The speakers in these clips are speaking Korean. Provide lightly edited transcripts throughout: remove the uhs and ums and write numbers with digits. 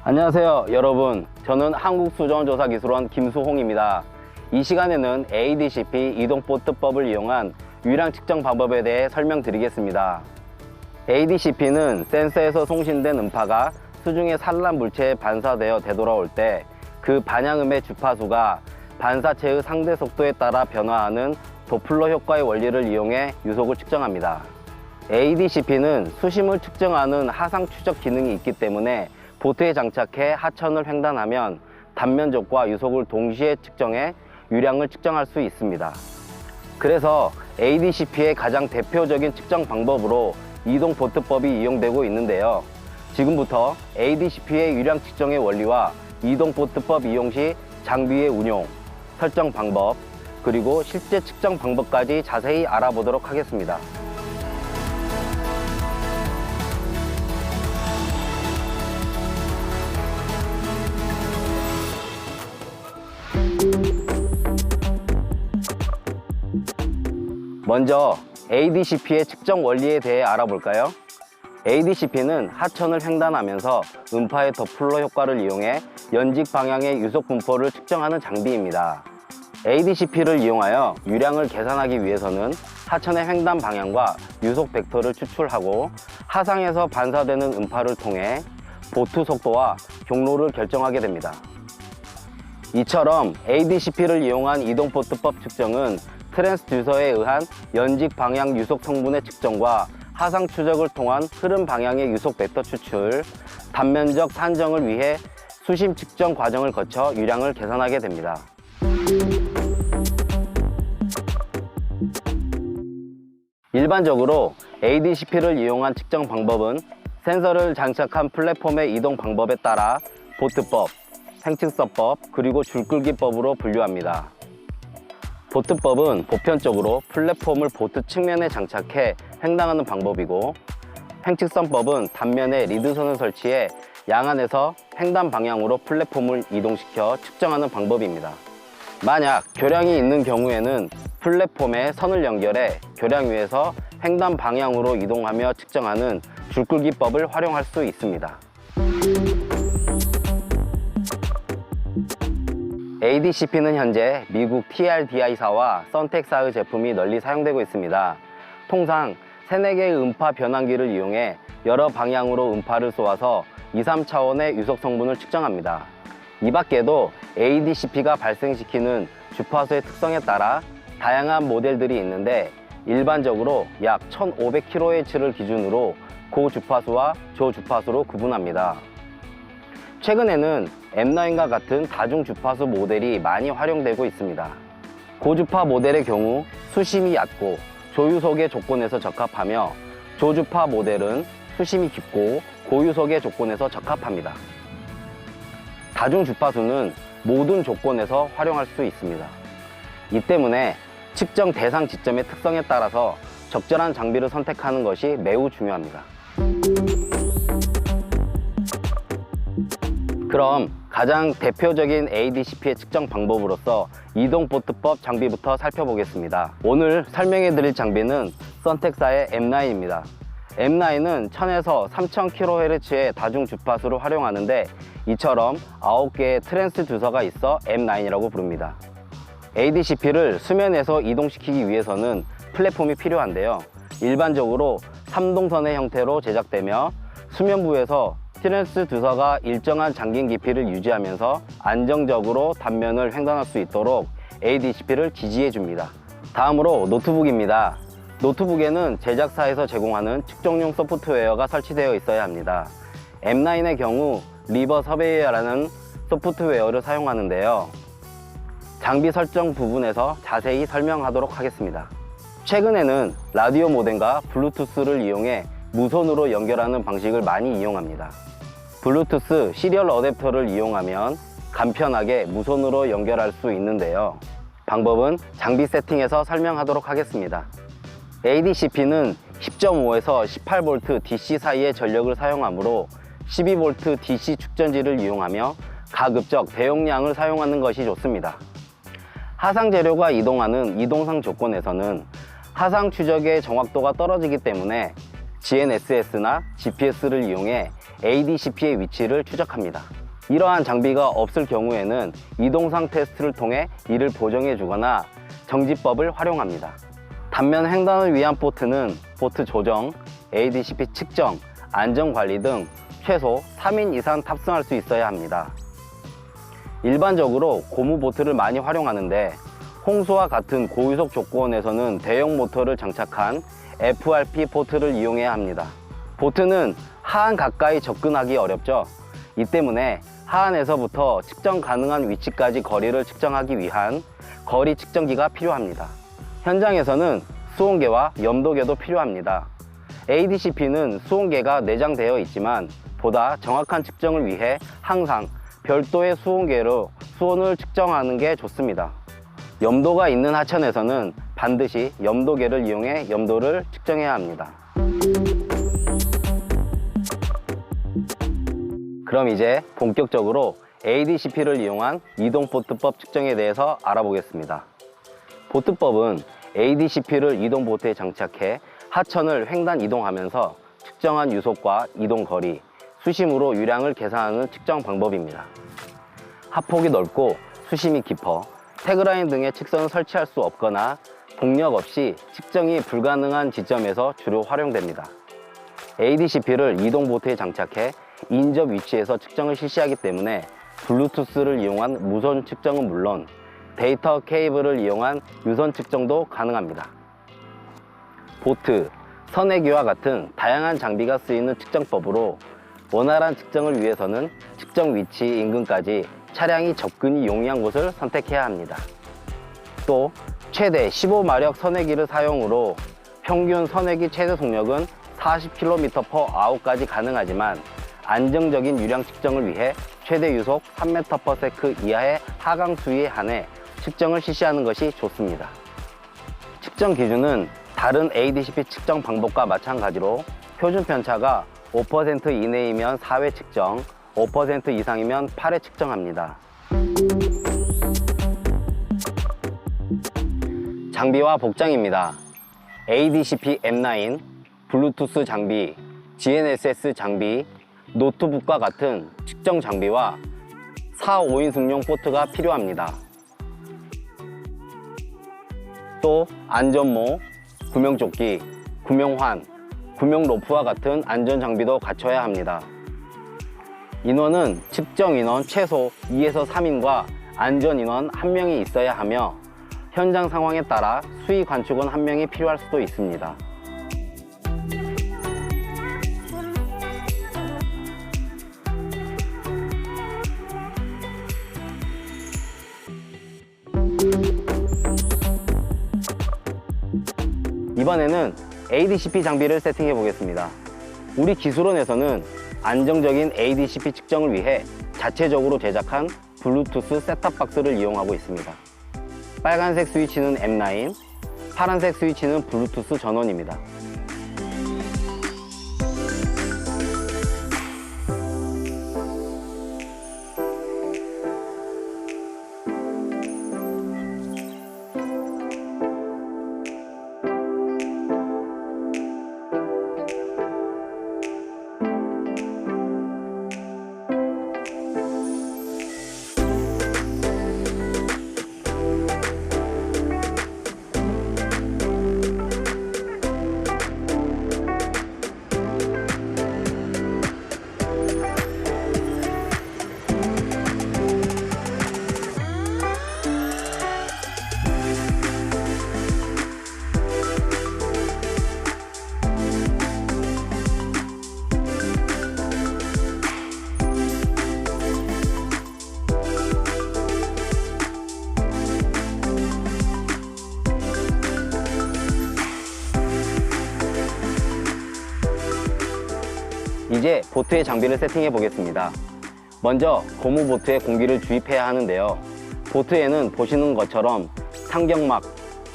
안녕하세요 여러분, 저는 한국수자원조사기술원 김수홍입니다. 이 시간에는 ADCP 이동보트법을 이용한 유량 측정 방법에 대해 설명드리겠습니다. ADCP는 센서에서 송신된 음파가 수중의 산란 물체에 반사되어 되돌아올 때 그 반향음의 주파수가 반사체의 상대 속도에 따라 변화하는 도플러 효과의 원리를 이용해 유속을 측정합니다. ADCP는 수심을 측정하는 하상 추적 기능이 있기 때문에 보트에 장착해 하천을 횡단하면 단면적과 유속을 동시에 측정해 유량을 측정할 수 있습니다. 그래서 ADCP의 가장 대표적인 측정 방법으로 이동보트법이 이용되고 있는데요. 지금부터 ADCP의 유량 측정의 원리와 이동보트법 이용 시 장비의 운용, 설정 방법, 그리고 실제 측정 방법까지 자세히 알아보도록 하겠습니다. 먼저 ADCP의 측정 원리에 대해 알아볼까요? ADCP는 하천을 횡단하면서 음파의 더플러 효과를 이용해 연직 방향의 유속 분포를 측정하는 장비입니다. ADCP를 이용하여 유량을 계산하기 위해서는 하천의 횡단 방향과 유속 벡터를 추출하고 하상에서 반사되는 음파를 통해 보트 속도와 경로를 결정하게 됩니다. 이처럼 ADCP를 이용한 이동보트법 측정은 트랜스듀서에 의한 연직 방향 유속 성분의 측정과 하상 추적을 통한 흐름 방향의 유속 벡터 추출, 단면적 산정을 위해 수심 측정 과정을 거쳐 유량을 계산하게 됩니다. 일반적으로 ADCP를 이용한 측정 방법은 센서를 장착한 플랫폼의 이동 방법에 따라 보트법, 횡측서법, 그리고 줄끌기법으로 분류합니다. 보트법은 보편적으로 플랫폼을 보트 측면에 장착해 횡단하는 방법이고, 횡측선법은 단면에 리드선을 설치해 양안에서 횡단 방향으로 플랫폼을 이동시켜 측정하는 방법입니다. 만약 교량이 있는 경우에는 플랫폼에 선을 연결해 교량 위에서 횡단 방향으로 이동하며 측정하는 줄끌기법을 활용할 수 있습니다. ADCP는 현재 미국 TRDI사와 선텍사의 제품이 널리 사용되고 있습니다. 통상 3, 4개의 음파 변환기를 이용해 여러 방향으로 음파를 쏘아서 2, 3차원의 유속 성분을 측정합니다. 이 밖에도 ADCP가 발생시키는 주파수의 특성에 따라 다양한 모델들이 있는데, 일반적으로 약 1500kHz를 기준으로 고주파수와 저주파수로 구분합니다. 최근에는 M9과 같은 다중주파수 모델이 많이 활용되고 있습니다. 고주파 모델의 경우 수심이 얕고 저유속의 조건에서 적합하며, 저주파 모델은 수심이 깊고 고유속의 조건에서 적합합니다. 다중주파수는 모든 조건에서 활용할 수 있습니다. 이 때문에 측정 대상 지점의 특성에 따라서 적절한 장비를 선택하는 것이 매우 중요합니다. 그럼 가장 대표적인 ADCP의 측정 방법으로서 이동보트법 장비부터 살펴보겠습니다. 오늘 설명해 드릴 장비는 선텍사의 M9입니다. M9은 1000에서 3000kHz의 다중주파수를 활용하는데, 이처럼 9개의 트랜스듀서가 있어 M9이라고 부릅니다. ADCP를 수면에서 이동시키기 위해서는 플랫폼이 필요한데요. 일반적으로 3동선의 형태로 제작되며 수면부에서 트랜스듀서가 일정한 잠긴 깊이를 유지하면서 안정적으로 단면을 횡단할 수 있도록 ADCP를 지지해 줍니다. 다음으로 노트북입니다. 노트북에는 제작사에서 제공하는 측정용 소프트웨어가 설치되어 있어야 합니다. M9의 경우 리버 서베이어라는 소프트웨어를 사용하는데요. 장비 설정 부분에서 자세히 설명하도록 하겠습니다. 최근에는 라디오 모뎀과 블루투스를 이용해 무선으로 연결하는 방식을 많이 이용합니다. 블루투스 시리얼 어댑터를 이용하면 간편하게 무선으로 연결할 수 있는데요. 방법은 장비 세팅에서 설명하도록 하겠습니다. ADCP는 10.5에서 18V DC 사이의 전력을 사용하므로 12V DC 축전지를 이용하며 가급적 대용량을 사용하는 것이 좋습니다. 하상 재료가 이동하는 이동상 조건에서는 하상 추적의 정확도가 떨어지기 때문에 GNSS나 GPS를 이용해 ADCP의 위치를 추적합니다. 이러한 장비가 없을 경우에는 이동상 테스트를 통해 이를 보정해 주거나 정지법을 활용합니다. 단면 횡단을 위한 보트는 보트 조정, ADCP 측정, 안전관리 등 최소 3인 이상 탑승할 수 있어야 합니다. 일반적으로 고무 보트를 많이 활용하는데 홍수와 같은 고위속 조건에서는 대형 모터를 장착한 FRP 보트를 이용해야 합니다. 보트는 하안 가까이 접근하기 어렵죠. 이 때문에 하안에서부터 측정 가능한 위치까지 거리를 측정하기 위한 거리 측정기가 필요합니다. 현장에서는 수온계와 염도계도 필요합니다. ADCP는 수온계가 내장되어 있지만 보다 정확한 측정을 위해 항상 별도의 수온계로 수온을 측정하는 게 좋습니다. 염도가 있는 하천에서는 반드시 염도계를 이용해 염도를 측정해야 합니다. 그럼 이제 본격적으로 ADCP를 이용한 이동보트법 측정에 대해서 알아보겠습니다. 보트법은 ADCP를 이동보트에 장착해 하천을 횡단 이동하면서 측정한 유속과 이동거리, 수심으로 유량을 계산하는 측정 방법입니다. 하폭이 넓고 수심이 깊어 태그라인 등의 측선을 설치할 수 없거나 동력 없이 측정이 불가능한 지점에서 주로 활용됩니다. ADCP를 이동보트에 장착해 인접 위치에서 측정을 실시하기 때문에 블루투스를 이용한 무선 측정은 물론 데이터 케이블을 이용한 유선 측정도 가능합니다. 보트, 선회기와 같은 다양한 장비가 쓰이는 측정법으로 원활한 측정을 위해서는 측정 위치 인근까지 차량이 접근이 용이한 곳을 선택해야 합니다. 또 최대 15마력 선회기를 사용으로 평균 선회기 최대 속력은 40km/h까지 가능하지만 안정적인 유량 측정을 위해 최대 유속 3m/s 이하의 하강 수위에 한해 측정을 실시하는 것이 좋습니다. 측정 기준은 다른 ADCP 측정 방법과 마찬가지로 표준 편차가 5% 이내이면 4회 측정, 5% 이상이면 8회 측정합니다. 장비와 복장입니다. ADCP M9, 블루투스 장비, GNSS 장비, 노트북과 같은 측정 장비와 4, 5인승용 보트가 필요합니다. 또 안전모, 구명조끼, 구명환, 구명로프와 같은 안전장비도 갖춰야 합니다. 인원은 측정 인원 최소 2에서 3인과 안전 인원 1명이 있어야 하며 현장 상황에 따라 수위 관측원 1명이 필요할 수도 있습니다. 이번에는 ADCP 장비를 세팅해 보겠습니다. 우리 기술원에서는 안정적인 ADCP 측정을 위해 자체적으로 제작한 블루투스 셋탑박스를 이용하고 있습니다. 빨간색 스위치는 M9, 파란색 스위치는 블루투스 전원입니다. 이제 보트의 장비를 세팅해 보겠습니다. 먼저 고무 보트에 공기를 주입해야 하는데요. 보트에는 보시는 것처럼 상경막,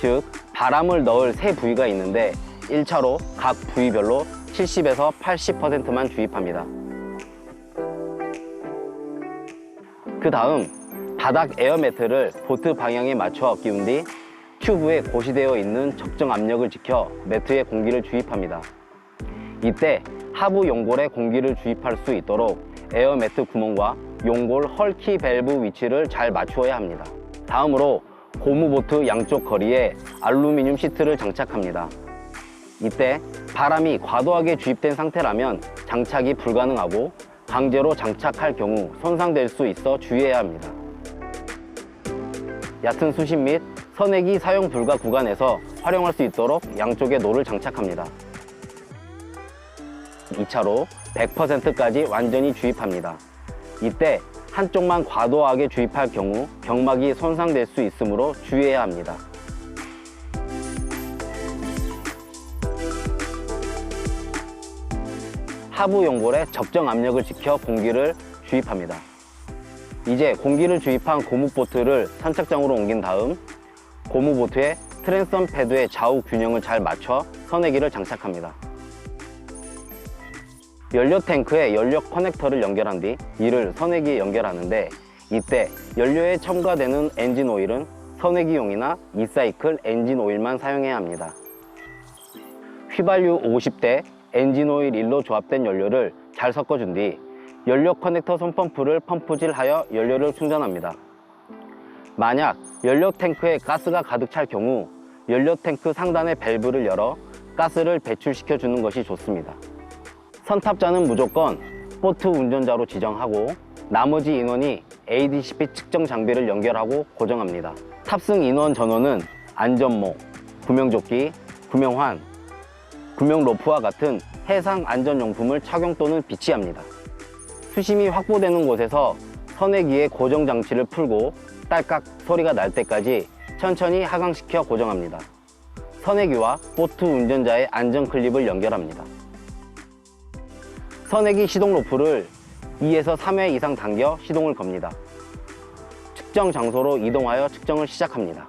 즉 바람을 넣을 세 부위가 있는데 1차로 각 부위별로 70에서 80%만 주입합니다. 그 다음 바닥 에어매트를 보트 방향에 맞춰 끼운 뒤 튜브에 고시되어 있는 적정 압력을 지켜 매트에 공기를 주입합니다. 이때 하부 용골에 공기를 주입할 수 있도록 에어매트 구멍과 용골 헐키 밸브 위치를 잘 맞추어야 합니다. 다음으로 고무보트 양쪽 거리에 알루미늄 시트를 장착합니다. 이때 바람이 과도하게 주입된 상태라면 장착이 불가능하고 강제로 장착할 경우 손상될 수 있어 주의해야 합니다. 얕은 수심 및 선액이 사용 불가 구간에서 활용할 수 있도록 양쪽에 노를 장착합니다. 2차로 100%까지 완전히 주입합니다. 이때 한쪽만 과도하게 주입할 경우 경막이 손상될 수 있으므로 주의해야 합니다. 하부 용골에 적정 압력을 지켜 공기를 주입합니다. 이제 공기를 주입한 고무보트를 선착장으로 옮긴 다음 고무보트에 트랜섬 패드의 좌우 균형을 잘 맞춰 선회기를 장착합니다. 연료 탱크에 연료 커넥터를 연결한 뒤 이를 선회기에 연결하는데, 이때 연료에 첨가되는 엔진 오일은 선회기용이나 이사이클 엔진 오일만 사용해야 합니다. 휘발유 50대 엔진 오일 1로 조합된 연료를 잘 섞어준 뒤 연료 커넥터 손펌프를 펌프질하여 연료를 충전합니다. 만약 연료 탱크에 가스가 가득 찰 경우 연료 탱크 상단의 밸브를 열어 가스를 배출시켜 주는 것이 좋습니다. 선탑자는 무조건 보트 운전자로 지정하고 나머지 인원이 ADCP 측정 장비를 연결하고 고정합니다. 탑승 인원 전원은 안전모, 구명조끼, 구명환, 구명로프와 같은 해상 안전용품을 착용 또는 비치합니다. 수심이 확보되는 곳에서 선회기의 고정 장치를 풀고 딸깍 소리가 날 때까지 천천히 하강시켜 고정합니다. 선회기와 보트 운전자의 안전 클립을 연결합니다. 선회기 시동 로프를 2에서 3회 이상 당겨 시동을 겁니다. 측정 장소로 이동하여 측정을 시작합니다.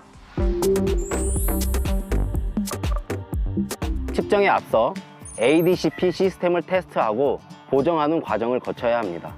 측정에 앞서 ADCP 시스템을 테스트하고 고정하는 과정을 거쳐야 합니다.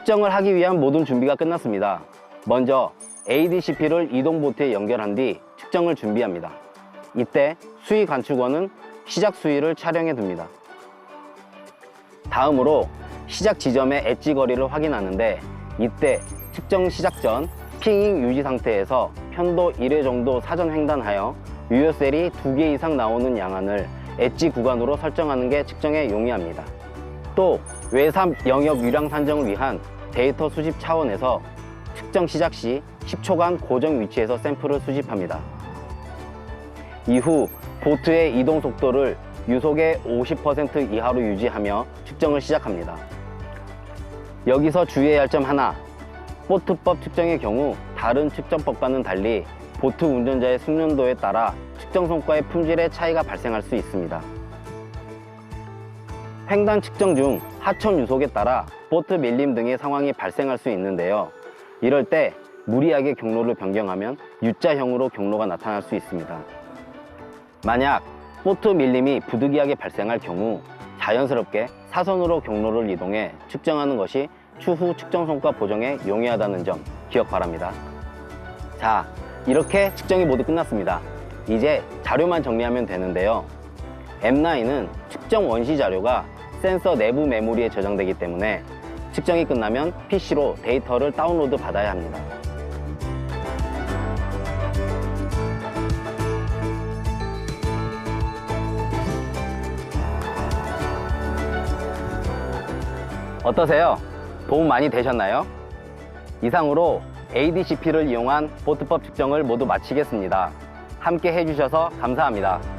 측정을 하기 위한 모든 준비가 끝났습니다. 먼저 ADCP를 이동 보트에 연결한 뒤 측정을 준비합니다. 이때 수위 관측원은 시작 수위를 촬영해 둡니다. 다음으로 시작 지점의 엣지 거리를 확인하는데, 이때 측정 시작 전 핑잉 유지 상태에서 편도 1회 정도 사전 횡단하여 유효셀이 2개 이상 나오는 양안을 엣지 구간으로 설정하는 게 측정에 용이합니다. 또 외삼 영역 유량 산정을 위한 데이터 수집 차원에서 측정 시작 시 10초간 고정 위치에서 샘플을 수집합니다. 이후 보트의 이동 속도를 유속의 50% 이하로 유지하며 측정을 시작합니다. 여기서 주의해야 할 점 하나, 보트법 측정의 경우 다른 측정법과는 달리 보트 운전자의 숙련도에 따라 측정 성과의 품질에 차이가 발생할 수 있습니다. 횡단 측정 중 하천 유속에 따라 보트 밀림 등의 상황이 발생할 수 있는데요. 이럴 때 무리하게 경로를 변경하면 U자형으로 경로가 나타날 수 있습니다. 만약 보트 밀림이 부득이하게 발생할 경우 자연스럽게 사선으로 경로를 이동해 측정하는 것이 추후 측정 성과 보정에 용이하다는 점 기억 바랍니다. 자, 이렇게 측정이 모두 끝났습니다. 이제 자료만 정리하면 되는데요. M9은 측정 원시 자료가 센서 내부 메모리에 저장되기 때문에 측정이 끝나면 PC로 데이터를 다운로드 받아야 합니다. 어떠세요? 도움 많이 되셨나요? 이상으로 ADCP를 이용한 보트법 측정을 모두 마치겠습니다. 함께 해주셔서 감사합니다.